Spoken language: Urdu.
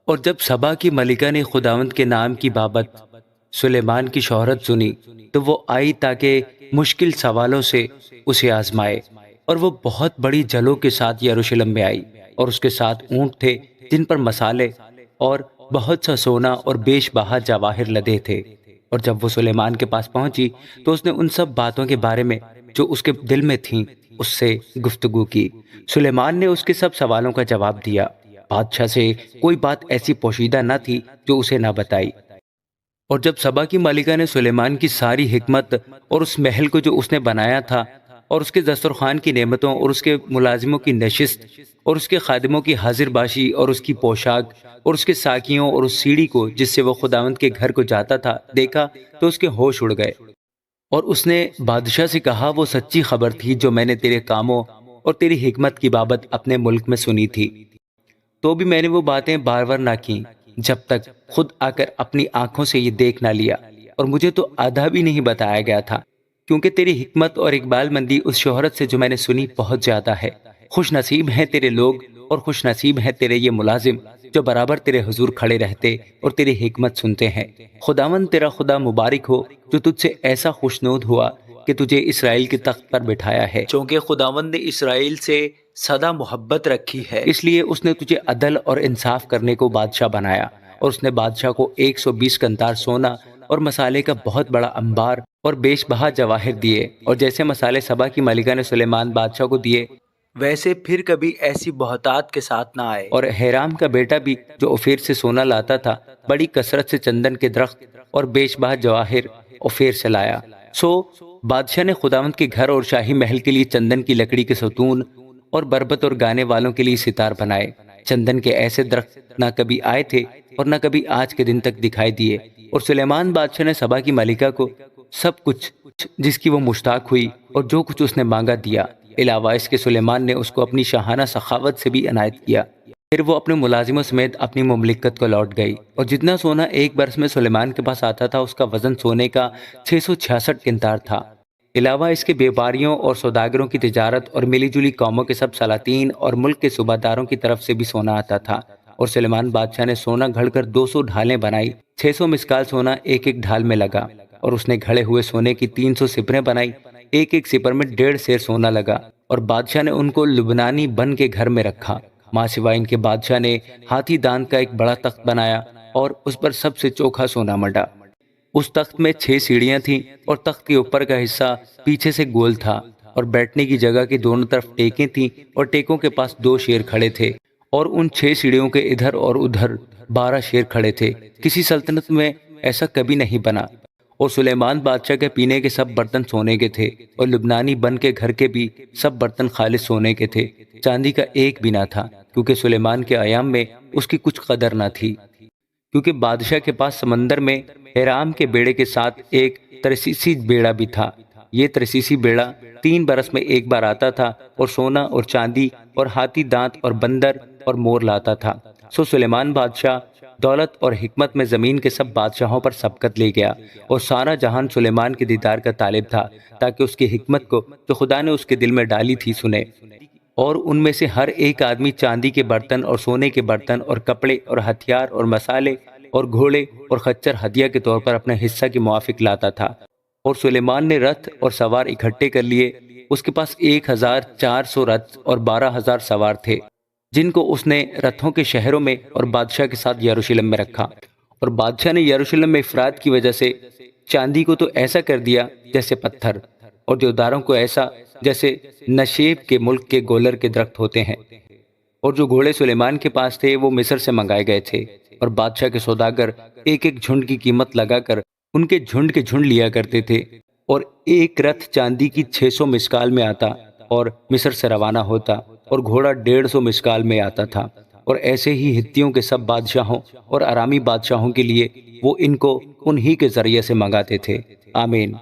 اور جب سبا کی ملکہ نے خداوند کے نام کی بابت سلیمان کی شہرت سنی تو وہ آئی تاکہ مشکل سوالوں سے اسے آزمائے، اور وہ بہت بڑی جھلوں کے ساتھ یروشلم میں آئی، اور اس کے ساتھ اونٹ تھے جن پر مسالے اور بہت سا سونا اور بیش بہا جواہر لدے تھے۔ اور جب وہ سلیمان کے پاس پہنچی تو اس نے ان سب باتوں کے بارے میں جو اس کے دل میں تھیں اس سے گفتگو کی۔ سلیمان نے اس کے سب سوالوں کا جواب دیا۔ بادشاہ سے کوئی بات ایسی پوشیدہ نہ تھی جو اسے نہ بتائی۔ اور جب سبا کی ملکہ نے سلیمان کی ساری حکمت اور اس محل کو جو اس نے بنایا تھا اور اس کے دسترخوان کی نعمتوں اور اس کے ملازموں کی نشست اور اس کے خادموں کی حاضر باشی اور اس کی پوشاک اور اس کے ساکیوں اور اس سیڑھی کو جس سے وہ خداوند کے گھر کو جاتا تھا دیکھا تو اس کے ہوش اڑ گئے۔ اور اس نے بادشاہ سے کہا، وہ سچی خبر تھی جو میں نے تیرے کاموں اور تیری حکمت کی بابت اپنے ملک میں سنی تھی، تو بھی میں نے وہ باتیں بار بار نہ کیں جب تک خود آ کر اپنی آنکھوں سے یہ دیکھ نہ لیا، اور مجھے تو آدھا بھی نہیں بتایا گیا تھا، کیونکہ تیری حکمت اور اقبال مندی اس شہرت سے جو میں نے سنی بہت زیادہ ہے۔ خوش نصیب ہیں تیرے لوگ اور خوش نصیب ہیں تیرے یہ ملازم جو برابر تیرے حضور کھڑے رہتے اور تیری حکمت سنتے ہیں۔ خداوند تیرا خدا مبارک ہو جو تجھ سے ایسا خوشنود ہوا کہ تجھے اسرائیل کے تخت پر بٹھایا ہے، چونکہ خداوند نے اسرائیل سے سدا محبت رکھی ہے، اس لیے اس نے تجھے عدل اور انصاف کرنے کو بادشاہ بنایا۔ اور اس نے بادشاہ کو 120 کنتار سونا اور مسالے کا بہت بڑا انبار اور بیش بہا جواہر دیے، اور جیسے مسالے سبا کی ملکہ نے سلیمان بادشاہ کو دیے ویسے پھر کبھی ایسی بہتات کے ساتھ نہ آئے۔ اور حیرام کا بیٹا بھی جو اوفیر سے سونا لاتا تھا بڑی کثرت سے چندن کے درخت اور بیش بہا جواہر اوفیر سے لایا۔ سو بادشاہ نے خداوند کے گھر اور شاہی محل کے لیے چندن کی لکڑی کے ستون اور بربط اور گانے والوں کے لیے ستار بنائے۔ چندن کے ایسے درخت نہ کبھی آئے تھے اور نہ کبھی آج کے دن تک دکھائی دیے۔ اور سلیمان بادشاہ نے سبا کی ملکہ کو سب کچھ جس کی وہ مشتاق ہوئی اور جو کچھ اس نے مانگا دیا، علاوہ اس کے سلیمان نے اس کو اپنی شاہانہ سخاوت سے بھی عنایت کیا۔ پھر وہ اپنے ملازموں سمیت اپنی مملکت کو لوٹ گئی، اور جتنا سونا ایک برس میں سلیمان کے پاس آتا تھا اس کا وزن سونے کا 666 کنتار تھا۔ علاوہ اس کے بیپاریوں اور سوداگروں کی تجارت اور ملی جلی قوموں کے سب سلاطین اور ملک کے صوبہ داروں کی طرف سے بھی سونا آتا تھا۔ اور سلیمان بادشاہ نے سونا گھڑ کر 200 ڈھالیں بنائی، 600 مسکال سونا ایک ایک ڈھال میں لگا، اور اس نے گھڑے ہوئے سونے کی 300 سپریں بنائی، ایک ایک سپر میں 1.5 سیر سونا لگا، اور بادشاہ نے ان کو لبنانی بن کے گھر میں رکھا۔ ماں سوائے ان کے بادشاہ نے ہاتھی دانت کا ایک بڑا تخت بنایا اور اس پر سب سے چوکھا سونا مڈا۔ اس تخت میں 6 سیڑھیاں تھیں، اور تخت کے اوپر کا حصہ پیچھے سے گول تھا، اور بیٹھنے کی جگہ کے دونوں طرف ٹیکیں تھیں، اور ٹیکوں کے پاس 2 شیر کھڑے تھے، اور ان 6 سیڑھیوں کے ادھر اور ادھر 12 شیر کھڑے تھے۔ کسی سلطنت میں ایسا کبھی نہیں بنا۔ اور سلیمان بادشاہ کے پینے کے سب برتن سونے کے تھے، اور لبنانی بن کے گھر کے بھی سب برتن خالص سونے کے تھے، چاندی کا ایک بھی نہ تھا، کیونکہ سلیمان کے ایام میں اس کی کچھ قدر نہ تھی۔ کیونکہ بادشاہ کے پاس سمندر میں حرام کے بیڑے کے ساتھ ایک ترسیسی بیڑا بھی تھا۔ یہ ترسیسی بیڑا 3 برس میں ایک بار آتا تھا، اور سونا اور چاندی اور ہاتھی دانت اور بندر اور مور لاتا تھا۔ سو سلیمان بادشاہ دولت اور حکمت میں زمین کے سب بادشاہوں پر سبقت لے گیا، اور سارا جہان سلیمان کے دیدار کا طالب تھا، تاکہ اس کی حکمت کو جو خدا نے اس کے دل میں ڈالی تھی سنے۔ اور ان میں سے ہر ایک آدمی چاندی کے برتن اور سونے کے برتن اور کپڑے اور ہتھیار اور مسالے اور گھوڑے اور خچر ہدیہ کے طور پر اپنے حصہ کے موافق لاتا تھا۔ اور سلیمان نے رتھ اور سوار اکٹھے کر لیے، اس کے پاس 1400 رتھ اور 12,000 سوار تھے، جن کو اس نے رتھوں کے شہروں میں اور بادشاہ کے ساتھ یروشلم میں رکھا۔ اور بادشاہ نے یروشلم میں افراد کی وجہ سے چاندی کو تو ایسا کر دیا جیسے پتھر، اور دیوداروں کو ایسا جیسے نشیب کے ملک کے گولر کے درخت ہوتے ہیں۔ اور جو گھوڑے سلیمان کے پاس تھے وہ مصر سے منگائے گئے تھے، اور بادشاہ کے سوداگر ایک ایک جھنڈ کی قیمت لگا کر ان کے جھنڈ لیا کرتے تھے۔ اور ایک رتھ چاندی کی 600 مسکال میں آتا اور مصر سے روانہ ہوتا، اور گھوڑا 150 مسکال میں آتا تھا۔ اور ایسے ہی ہتھیوں کے سب بادشاہوں اور ارامی بادشاہوں کے لیے وہ ان کو انہی کے ذریعے سے منگاتے تھے۔ آمین۔